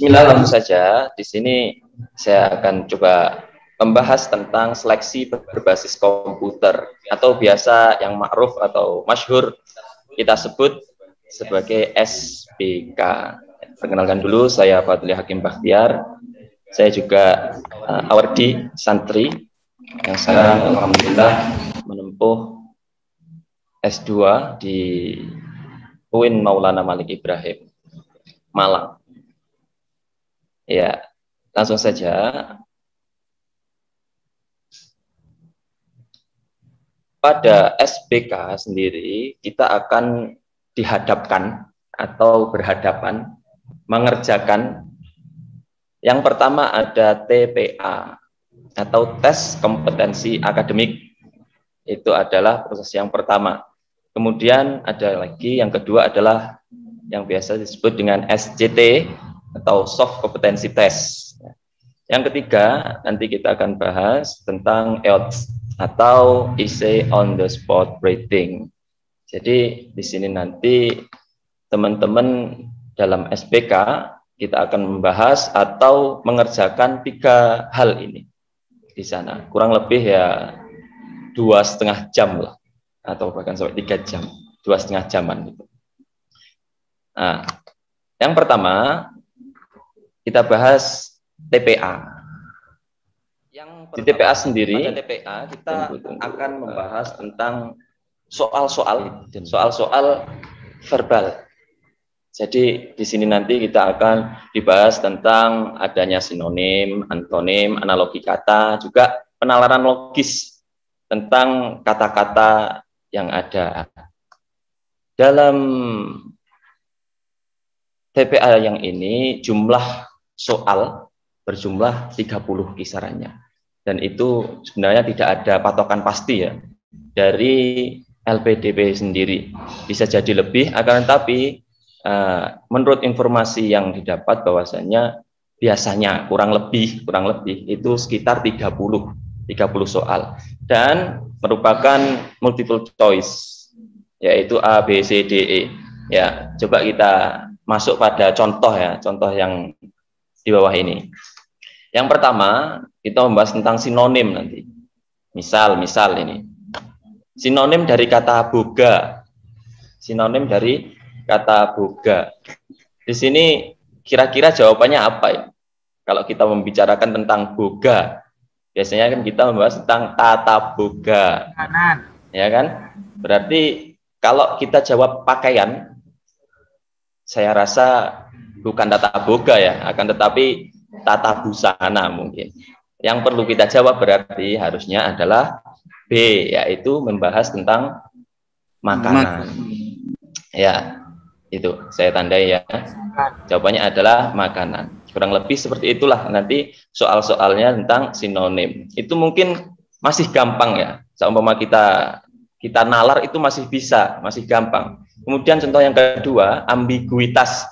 Bismillah, langsung saja. Di sini saya akan coba membahas tentang seleksi berbasis komputer atau biasa yang ma'ruf atau masyhur kita sebut sebagai SBK. Perkenalkan dulu, saya Fadli Hakim Bakhtiar. Saya juga awardi santri yang sekarang alhamdulillah menempuh S2 di UIN Maulana Malik Ibrahim, Malang. Ya, langsung saja. Pada SBK sendiri, kita akan dihadapkan atau berhadapan mengerjakan yang pertama ada TPA atau tes kompetensi akademik. Itu adalah proses yang pertama. Kemudian ada lagi yang kedua adalah yang biasa disebut dengan SCT atau soft competency test. Yang ketiga nanti kita akan bahas tentang IELTS atau Essay on the Spot Rating. Jadi di sini nanti teman-teman dalam SBK kita akan membahas atau mengerjakan 3 hal ini di sana. Kurang lebih ya 2,5 jam lah, atau bahkan sampai 3 jam, 2,5 jaman gitu. Nah, yang pertama kita bahas TPA. Di TPA sendiri, pada TPA kita akan membahas tentang soal-soal verbal. Jadi di sini nanti kita akan dibahas tentang adanya sinonim, antonim, analogi kata, juga penalaran logis tentang kata-kata yang ada. Dalam TPA yang ini jumlah soal berjumlah 30 kisarannya. Dan itu sebenarnya tidak ada patokan pasti ya dari LPDP sendiri. Bisa jadi lebih, akan tetapi menurut informasi yang didapat bahwasanya biasanya kurang lebih itu sekitar 30 soal dan merupakan multiple choice, yaitu A, B, C, D, E. Ya, coba kita masuk pada contoh yang di bawah ini. Yang pertama, kita membahas tentang sinonim nanti. Misal ini. Sinonim dari kata boga. Sinonim dari kata boga. Di sini kira-kira jawabannya apa ya? Kalau kita membicarakan tentang boga, biasanya kan kita membahas tentang tata boga. Ya kan? Berarti kalau kita jawab pakaian, saya rasa bukan tata boga ya, akan tetapi tata busana mungkin. Yang perlu kita jawab berarti harusnya adalah B, yaitu membahas tentang makanan. Ya, itu saya tandai ya. Jawabannya adalah makanan. Kurang lebih seperti itulah nanti soal-soalnya tentang sinonim. Itu mungkin masih gampang ya. Seumpama kita nalar itu masih bisa, masih gampang. Kemudian contoh yang kedua, ambiguitas.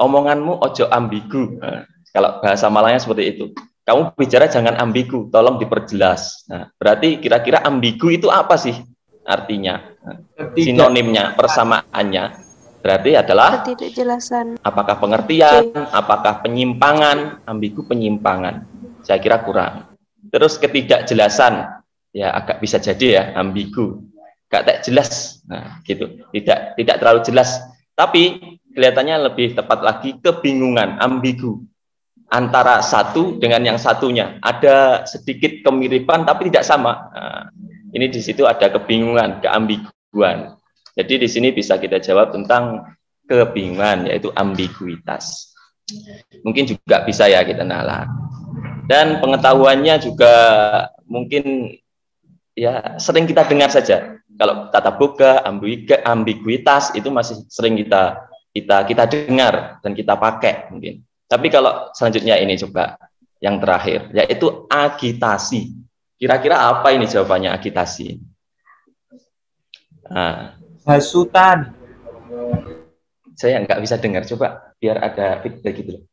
Omonganmu ojo ambigu. Nah, kalau bahasa Malangnya seperti itu. Kamu bicara jangan ambigu, tolong diperjelas. Nah, berarti kira-kira ambigu itu apa sih artinya? Sinonimnya, persamaannya berarti adalah ketidakjelasan. Apakah pengertian, apakah penyimpangan? Ambigu penyimpangan. Saya kira kurang. Terus ketidakjelasan. Ya agak bisa jadi ya ambigu. Gak tak jelas. Nah, gitu. Tidak terlalu jelas. Tapi kelihatannya lebih tepat lagi kebingungan, ambigu. Antara satu dengan yang satunya ada sedikit kemiripan tapi tidak sama. Nah, ini di situ ada kebingungan, keambiguan. Jadi di sini bisa kita jawab tentang kebingungan, yaitu ambiguitas. Mungkin juga bisa ya kita nalar. Dan pengetahuannya juga mungkin ya sering kita dengar saja. Kalau tata boga, ambiguitas itu masih sering kita dengar dan kita pakai mungkin. Tapi kalau selanjutnya ini coba yang terakhir, yaitu agitasi. Kira-kira apa ini jawabannya agitasi? Nah, hasutan. Saya nggak bisa dengar, coba biar ada feedback gitu loh.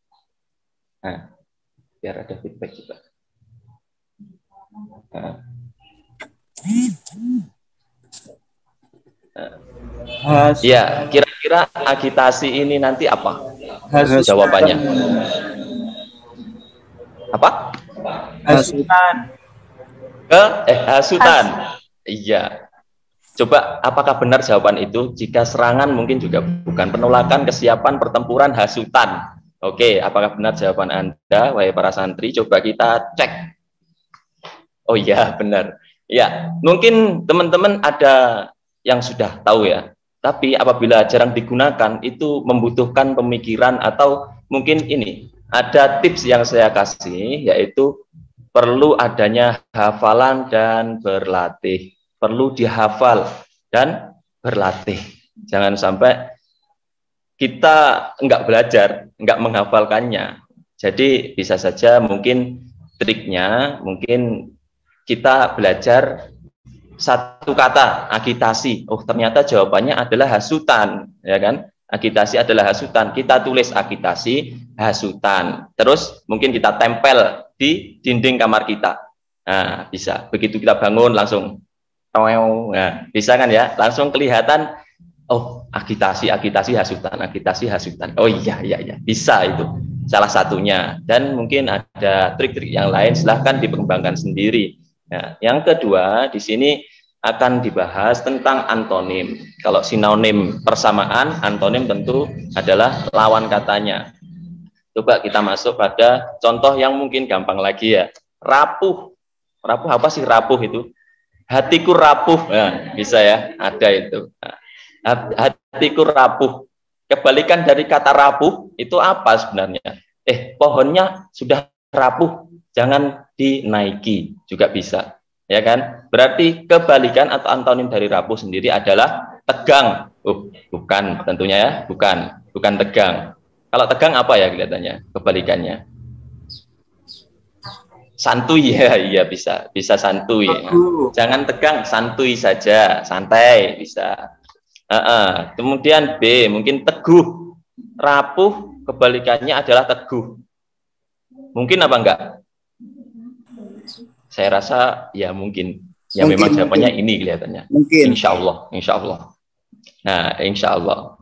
Nah, biar ada feedback juga. Ya, kira-kira agitasi ini nanti apa? Jawabannya. hasutan. Hasutan. Iya. Coba apakah benar jawaban itu? Jika serangan mungkin juga bukan. Penolakan, kesiapan, pertempuran, hasutan. Oke, apakah benar jawaban Anda, wahai para santri? Coba kita cek. Oh iya, benar. Ya, mungkin teman-teman ada yang sudah tahu ya. Tapi apabila jarang digunakan, itu membutuhkan pemikiran atau mungkin ini. Ada tips yang saya kasih, yaitu perlu adanya hafalan dan berlatih. Perlu dihafal dan berlatih. Jangan sampai kita enggak belajar, enggak menghafalkannya. Jadi bisa saja mungkin triknya, mungkin kita belajar satu kata, agitasi. Oh, ternyata jawabannya adalah hasutan, ya kan? Agitasi adalah hasutan. Kita tulis agitasi, hasutan. Terus mungkin kita tempel di dinding kamar kita. Nah, bisa. Begitu kita bangun langsung nah, bisa kan ya? Langsung kelihatan, oh, agitasi, hasutan, agitasi, hasutan. Oh iya, bisa itu salah satunya. Dan mungkin ada trik-trik yang lain, silahkan dikembangkan sendiri. Nah, yang kedua, di sini akan dibahas tentang antonim. Kalau sinonim persamaan, antonim tentu adalah lawan katanya. Coba kita masuk pada contoh yang mungkin gampang lagi ya. Rapuh. Rapuh apa sih rapuh itu? Hatiku rapuh, nah, bisa ya, ada itu. Nah, hatiku rapuh. Kebalikan dari kata rapuh itu apa sebenarnya? Pohonnya sudah rapuh, jangan dinaiki, juga bisa, ya kan? Berarti kebalikan atau antonim dari rapuh sendiri adalah tegang. Bukan, tentunya ya, bukan tegang. Kalau tegang apa ya kelihatannya? Kebalikannya. Santuy ya, iya bisa santuy. Jangan tegang, santuy saja, santai bisa. Kemudian B, mungkin teguh. Rapuh kebalikannya adalah teguh. Mungkin apa enggak? Saya rasa ya mungkin. Ya memang jawabannya ini kelihatannya. Mungkin. Insya Allah. Nah, insya Allah.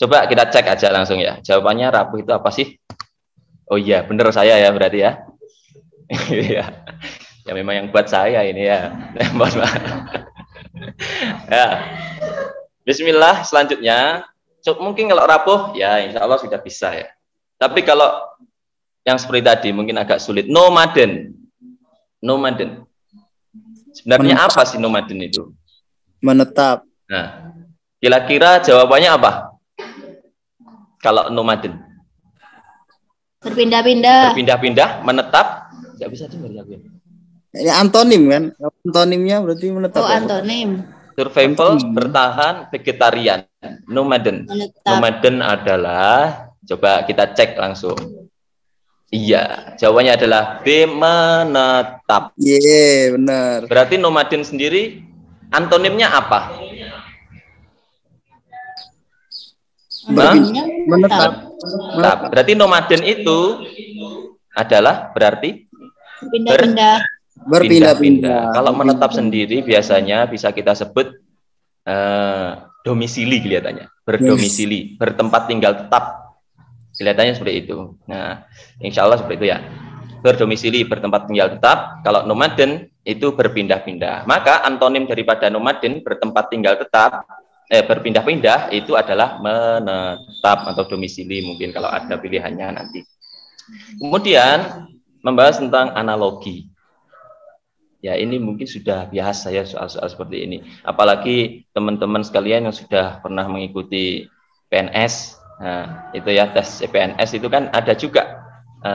Coba kita cek aja langsung ya. Jawabannya rapuh itu apa sih? Oh iya, bener saya ya berarti ya. Ya memang yang buat saya ini ya. Ya. Bismillah, selanjutnya mungkin kalau rapuh ya insya Allah sudah bisa ya. Tapi kalau yang seperti tadi mungkin agak sulit. Nomaden. Sebenarnya apa sih nomaden itu? Menetap. Nah, kira-kira jawabannya apa? Kalau nomaden? Berpindah-pindah, menetap. Nggak bisa dengar ya, gue. Ini antonim kan? Antonimnya berarti menetap. Oh, antonim. Survival, bertahan, vegetarian. Nomaden. Nomaden adalah, coba kita cek langsung. Iya, jawabannya adalah B, menetap. Iya, benar. Berarti nomaden sendiri antonimnya apa? Menetap. Berarti nomaden itu adalah berarti berpindah-pindah. Kalau menetap sendiri biasanya bisa kita sebut domisili kelihatannya. Berdomisili, bertempat tinggal tetap. Kelihatannya seperti itu. Nah, insya Allah seperti itu ya. Berdomisili, bertempat tinggal tetap. Kalau nomaden itu berpindah-pindah. Maka antonim daripada nomaden, bertempat tinggal tetap, berpindah-pindah itu adalah menetap atau domisili mungkin kalau ada pilihannya nanti. Kemudian membahas tentang analogi. Ya ini mungkin sudah biasa ya soal-soal seperti ini. Apalagi teman-teman sekalian yang sudah pernah mengikuti PNS, nah, itu ya tes PNS itu kan ada juga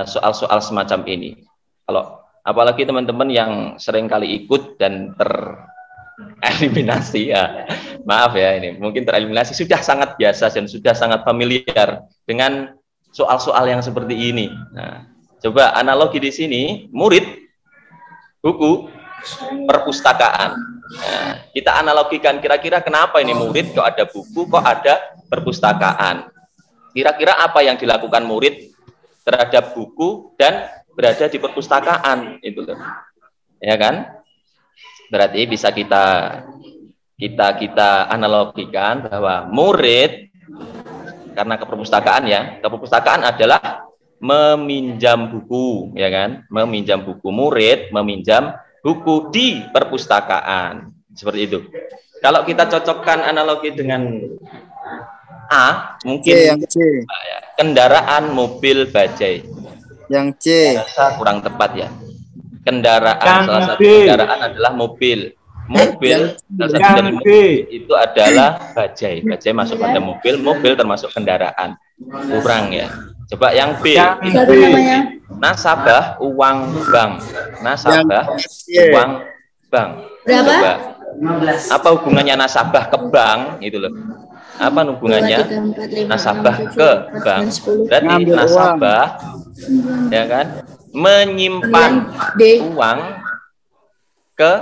soal-soal semacam ini. Kalau apalagi teman-teman yang sering kali ikut dan tereliminasi ya, maaf ya ini mungkin tereliminasi sudah sangat biasa dan sudah sangat familiar dengan soal-soal yang seperti ini. Nah, coba analogi di sini, murid, buku, perpustakaan. Nah, kita analogikan kira-kira kenapa ini murid kok ada buku, kok ada perpustakaan. Kira-kira apa yang dilakukan murid terhadap buku dan berada di perpustakaan itu loh. Ya kan? Berarti bisa kita analogikan bahwa murid karena ke perpustakaan adalah meminjam buku, ya kan? Meminjam buku, murid meminjam buku di perpustakaan. Seperti itu. Kalau kita cocokkan analogi dengan A, mungkin yang C. Kendaraan, mobil, bajai. Yang C. Rasa kurang tepat ya. Kendaraan, salah satu kendaraan adalah mobil. Mobil, salah satu dari mobil itu adalah bajai. Bajai masuk pada mobil, mobil termasuk kendaraan. Kurang ya. Coba yang B. Nasabah uang bank. Nasabah uang bank. Berapa? Coba. Apa hubungannya nasabah ke bank itu loh? Apa hubungannya nasabah ke bank? Berarti nasabah ya kan menyimpan uang ke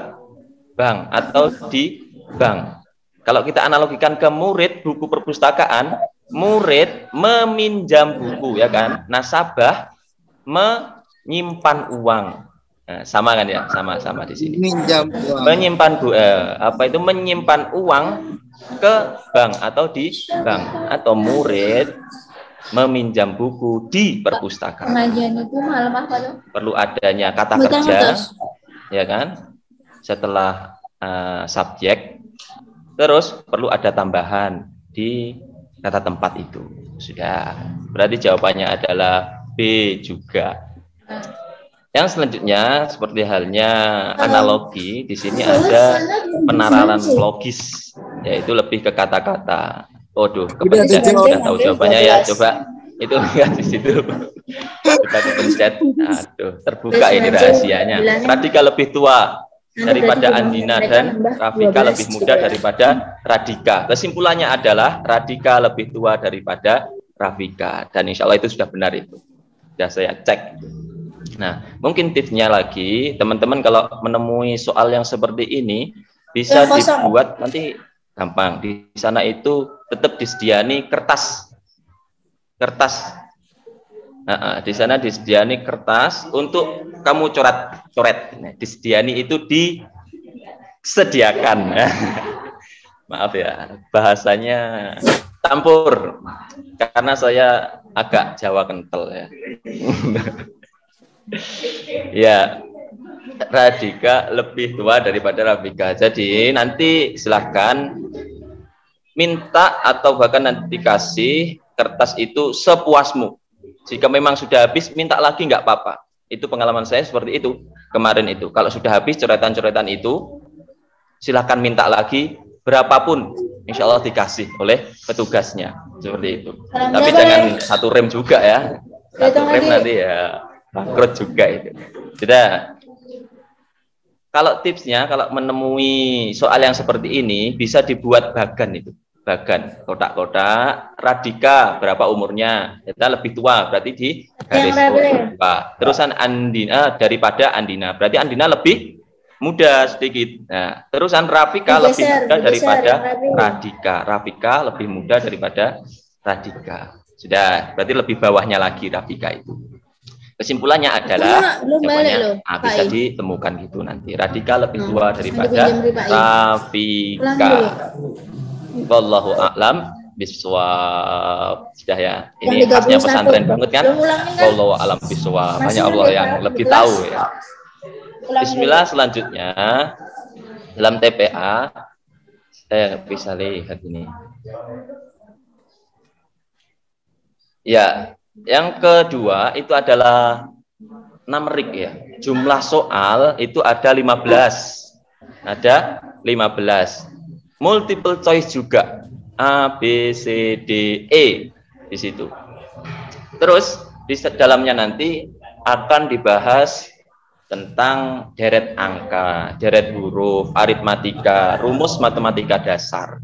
bank atau di bank. Kalau kita analogikan ke murid buku perpustakaan, murid meminjam buku ya kan, nasabah menyimpan uang. Nah, sama kan ya, sama di sini. Menyimpan menyimpan uang ke bank atau di bank, atau murid meminjam buku di perpustakaan. Pengajian itu malam apa tuh? Perlu adanya kata kerja, ya kan? Setelah subjek, terus perlu ada tambahan di kata tempat itu. Sudah. Berarti jawabannya adalah B juga. Yang selanjutnya seperti halnya analogi, di sini ada penararan logis, yaitu lebih ke kata-kata. Waduh, kepencet sudah tahu jawabannya ya. Coba itu lihat di situ. Kita kepencet. Aduh, terbuka ini rahasianya. Radika lebih tua daripada Andina dan Rafika lebih muda daripada Radika. Kesimpulannya adalah Radika lebih tua daripada Rafika, dan insya Allah itu sudah benar itu. Sudah saya cek. Nah, mungkin tipsnya lagi, teman-teman kalau menemui soal yang seperti ini bisa dibuat nanti gampang. Di sana itu tetap disediani kertas. Di sana disediani kertas untuk kamu coret. Nah, disediani itu disediakan. Maaf ya, bahasanya campur karena saya agak Jawa kental ya. Ya, Radika lebih tua daripada Rafika. Jadi nanti silahkan minta atau bahkan nanti dikasih kertas itu sepuasmu. Jika memang sudah habis, minta lagi nggak apa-apa. Itu pengalaman saya seperti itu kemarin itu. Kalau sudah habis coretan-coretan itu, silahkan minta lagi berapapun, insya Allah dikasih oleh petugasnya. Seperti itu. Tapi jangan satu rem juga ya. Satu rem nanti ya bangkrut juga itu. Sudah. Kalau tipsnya, kalau menemui soal yang seperti ini, bisa dibuat bagan itu. Bagan, kotak-kotak. Radika, berapa umurnya? Kita lebih tua, berarti di garis tua. Terusan Andina, daripada Andina. Berarti Andina lebih muda sedikit. Nah, terusan Rafika lebih muda daripada Radika. Rafika lebih muda daripada Radika. Sudah, berarti lebih bawahnya lagi Rafika itu. Kesimpulannya adalah jawabannya bisa ditemukan gitu nanti. Radika lebih tua daripada Rafika. Wallahu a'lam bishawab. Sudah ya. Ini khasnya pesantren banget kan? Wallahu a'lam bishawab. Hanya Allah yang lebih tahu ya. Bismillah, selanjutnya dalam TPA saya bisa lihat ini. Ya. Yang kedua itu adalah numerik ya. Jumlah soal itu ada 15. Ada 15. Multiple choice juga. A, B, C, D, E di situ. Terus di dalamnya nanti akan dibahas tentang deret angka, deret huruf, aritmatika, rumus matematika dasar.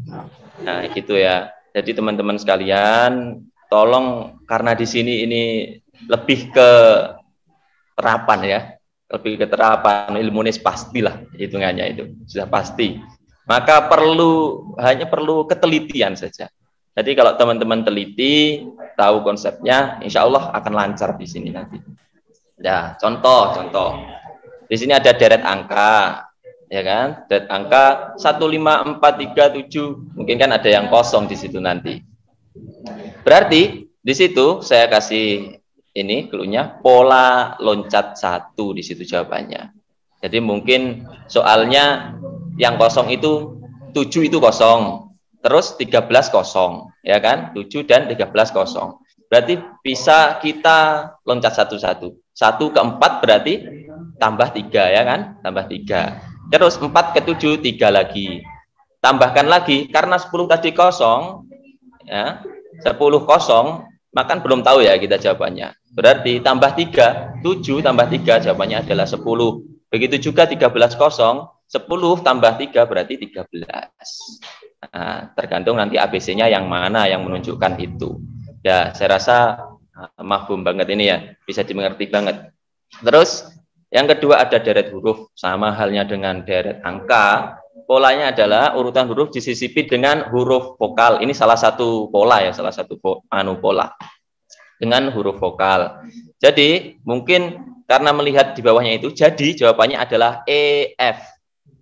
Nah, gitu ya. Jadi teman-teman sekalian, tolong, karena di sini ini lebih ke terapan ya, lebih ke terapan, ilmunis pastilah hitungannya itu sudah pasti. Maka hanya perlu ketelitian saja. Jadi kalau teman-teman teliti, tahu konsepnya, insya Allah akan lancar di sini nanti. Ya, contoh. Di sini ada deret angka, ya kan? Deret angka 1, 5, 4, 3, 7. Mungkin kan ada yang kosong di situ nanti. Berarti di situ saya kasih ini cluenya pola loncat 1 di situ jawabannya. Jadi mungkin soalnya yang kosong itu 7 itu kosong, terus 13 kosong, ya kan? 7 dan 13 kosong. Berarti bisa kita loncat satu-satu. 1 ke 4 berarti tambah 3, ya kan? Tambah 3. Terus 4 ke 7, 3 lagi. Tambahkan lagi, karena 10 tadi kosong, ya, 10 kosong, maka belum tahu ya kita jawabannya. Berarti tambah 3, 7 tambah 3, jawabannya adalah 10. Begitu juga 13 kosong, 10 tambah 3 berarti 13. Nah, tergantung nanti ABC-nya yang mana yang menunjukkan itu. Ya, saya rasa mahfum banget ini ya, bisa dimengerti banget. Terus, yang kedua ada deret huruf, sama halnya dengan deret angka. Polanya adalah urutan huruf disisipi dengan huruf vokal. Ini salah satu pola ya, salah satu pola dengan huruf vokal. Jadi mungkin karena melihat di bawahnya itu, jadi jawabannya adalah EF.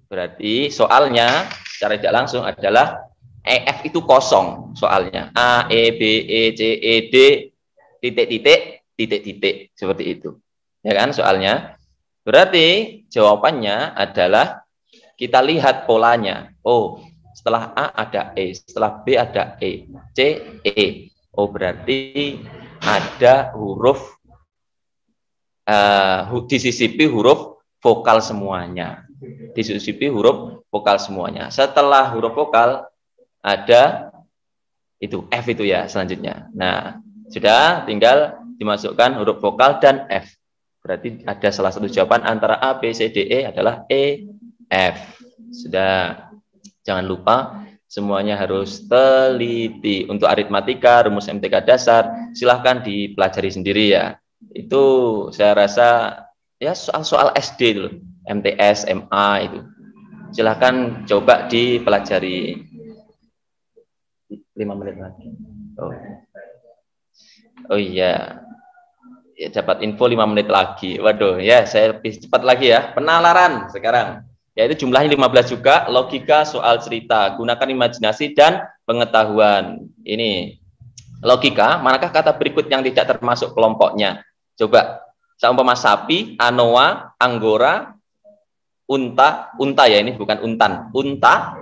Berarti soalnya secara tidak langsung adalah EF itu kosong soalnya. A, E, B, E, C, E, D, titik, seperti itu. Ya kan soalnya. Berarti jawabannya adalah kita lihat polanya. Oh, setelah A ada E, setelah B ada E, C, E. Oh, berarti ada huruf disisipi huruf vokal semuanya. Disisipi huruf vokal semuanya. Setelah huruf vokal ada itu F itu ya selanjutnya. Nah, sudah tinggal dimasukkan huruf vokal dan F. Berarti ada salah satu jawaban antara A, B, C, D, E adalah E, F. Sudah, jangan lupa semuanya harus teliti. Untuk aritmatika, rumus MTK dasar, silahkan dipelajari sendiri ya. Itu saya rasa ya soal-soal SD itu, MTS, MA itu. Silahkan coba dipelajari. 5 menit lagi. Oh iya. Ya, dapat info 5 menit lagi. Waduh, ya saya lebih cepat lagi ya. Penalaran sekarang. Yaitu jumlahnya 15 juga, logika soal cerita, gunakan imajinasi dan pengetahuan. Ini logika, manakah kata berikut yang tidak termasuk kelompoknya? Coba, seumpama sapi, anoa, anggora, unta ya, ini bukan untan, unta,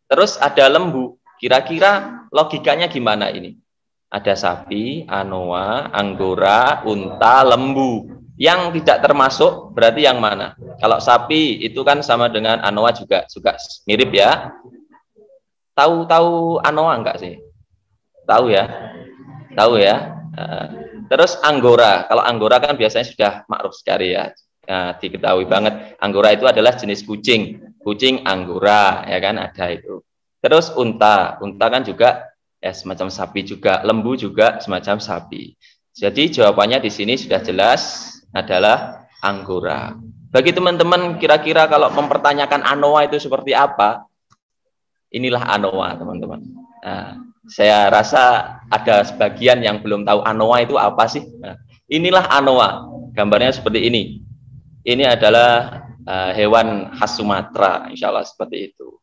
terus ada lembu. Kira-kira logikanya gimana ini? Ada sapi, anoa, anggora, unta, lembu. Yang tidak termasuk berarti yang mana? Kalau sapi itu kan sama dengan anoa juga mirip ya. Tahu anoa enggak sih? Tahu ya? Tahu ya? Terus anggora. Kalau anggora kan biasanya sudah makruf sekali ya. Diketahui banget. Anggora itu adalah jenis kucing. Kucing anggora ya kan ada itu. Terus unta. Unta kan juga ya semacam sapi juga. Lembu juga semacam sapi. Jadi jawabannya di sini sudah jelas adalah anggora. Bagi teman-teman kira-kira kalau mempertanyakan anoa itu seperti apa, inilah anoa teman-teman. Nah, saya rasa ada sebagian yang belum tahu anoa itu apa sih. Nah, inilah anoa, gambarnya seperti ini. Ini adalah hewan khas Sumatera, insya Allah seperti itu.